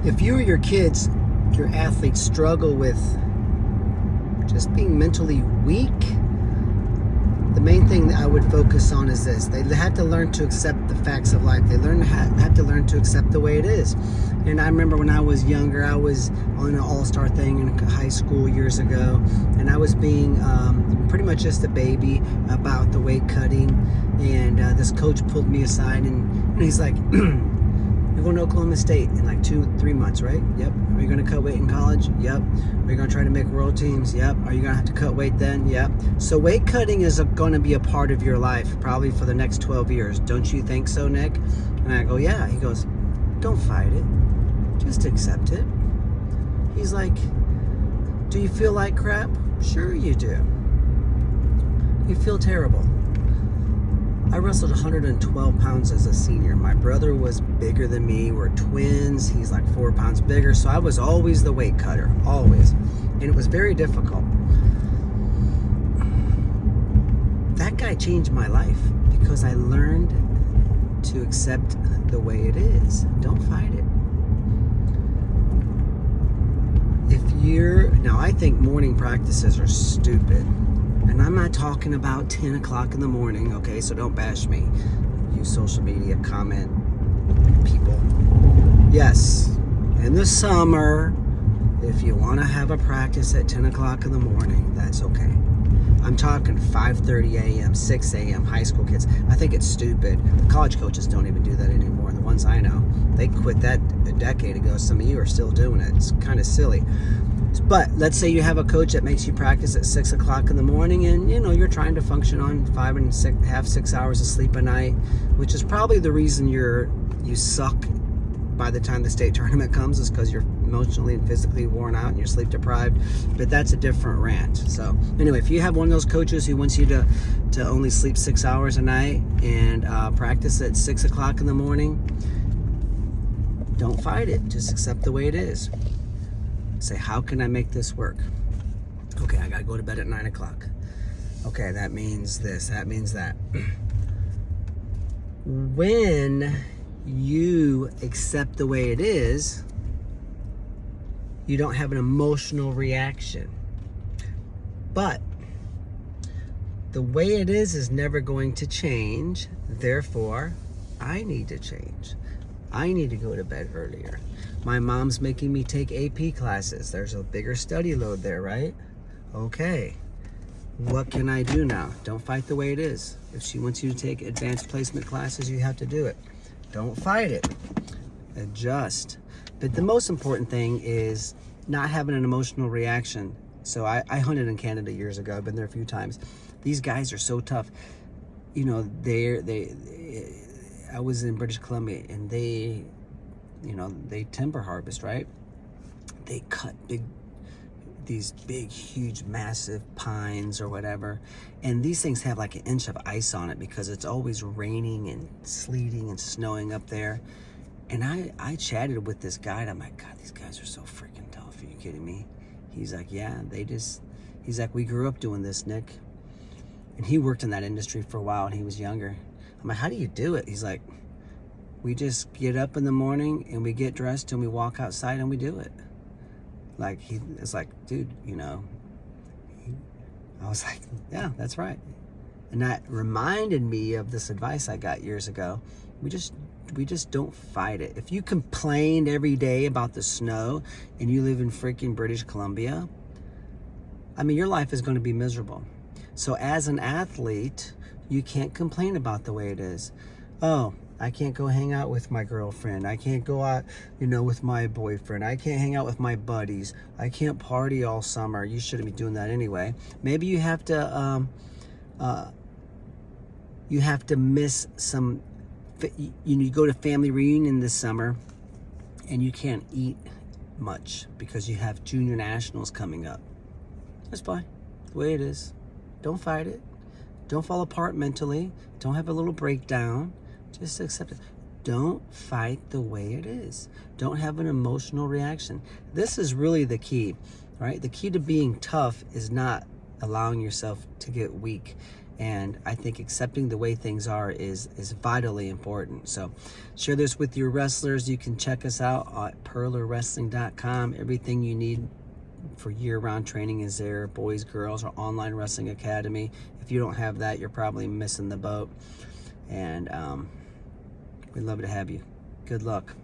If you or your kids, your athletes struggle with just being mentally weak, the main thing that I would focus on is this. They have to learn to accept the facts of life. They have to learn to accept the way it is. And I remember when I was younger, I was on an all-star thing in high school years ago, and I was being pretty much just a baby about the weight cutting. And this coach pulled me aside, and he's like, you're going to Oklahoma State in like 2-3 months, right? Yep. Are you going to cut weight in college? Yep. Are you going to try to make world teams? Yep. Are you going to have to cut weight then? Yep. So weight cutting is going to be a part of your life probably for the next 12 years. Don't you think so, Nick? And I go, yeah. He goes, don't fight it. Just accept it. He's like, do you feel like crap? Sure you do. You feel terrible. I wrestled 112 pounds as a senior. My brother was bigger than me. We're twins. He's like 4 pounds bigger. So I was always the weight cutter, always. And it was very difficult. That guy changed my life because I learned to accept the way it is. Don't fight it. Now I think morning practices are stupid. And I'm not talking about 10 o'clock in the morning, okay? So don't bash me. You social media comment people. Yes, in the summer, if you want to have a practice at 10 o'clock in the morning, that's okay. I'm talking 5:30 a.m., 6 a.m., high school kids. I think it's stupid. The college coaches don't even do that anymore. The ones I know, they quit that a decade ago. Some of you are still doing it. It's kind of silly. But let's say you have a coach that makes you practice at 6 o'clock in the morning, and you're trying to function on 6 hours of sleep a night, which is probably the reason you suck by the time the state tournament comes, is because you're emotionally and physically worn out and you're sleep deprived. But that's a different rant. So anyway, if you have one of those coaches who wants you to only sleep 6 hours a night and practice at 6 o'clock in the morning, don't fight it. Just accept the way it is. Say, how can I make this work? Okay, I gotta go to bed at 9 o'clock. Okay, that means this, that means that. When you accept the way it is, you don't have an emotional reaction. But the way it is never going to change. Therefore, I need to change. I need to go to bed earlier. My mom's making me take AP classes. There's a bigger study load there, right? Okay. What can I do now? Don't fight the way it is. If she wants you to take advanced placement classes, you have to do it. Don't fight it. Adjust. But the most important thing is not having an emotional reaction. So I hunted in Canada years ago. I've been there a few times. These guys are so tough. I was in British Columbia, and they timber harvest, right? They cut these big, huge, massive pines or whatever. And these things have like an inch of ice on it because it's always raining and sleeting and snowing up there. And I chatted with this guy, and I'm like, God, these guys are so freaking tough. Are you kidding me? He's like, yeah, he's like, we grew up doing this, Nick. And he worked in that industry for a while, and he was younger. I'm like, how do you do it? He's like, we just get up in the morning and we get dressed and we walk outside and we do it. Like, it's like, dude, I was like, yeah, that's right. And that reminded me of this advice I got years ago. We just don't fight it. If you complained every day about the snow and you live in freaking British Columbia, I mean, your life is going to be miserable. So as an athlete, you can't complain about the way it is. Oh, I can't go hang out with my girlfriend. I can't go out, with my boyfriend. I can't hang out with my buddies. I can't party all summer. You shouldn't be doing that anyway. Maybe you have to miss some. You go to family reunion this summer, and you can't eat much because you have junior nationals coming up. That's fine. The way it is. Don't fight it. Don't fall apart mentally. Don't have a little breakdown. Just accept it. Don't fight the way it is. Don't have an emotional reaction. This is really the key, right? The key to being tough is not allowing yourself to get weak. And I think accepting the way things are is vitally important. So share this with your wrestlers. You can check us out at purlerwrestling.com. Everything you need for year-round training is there. Boys, girls, or online wrestling academy. If you don't have that, you're probably missing the boat. And we'd love to have you. Good luck.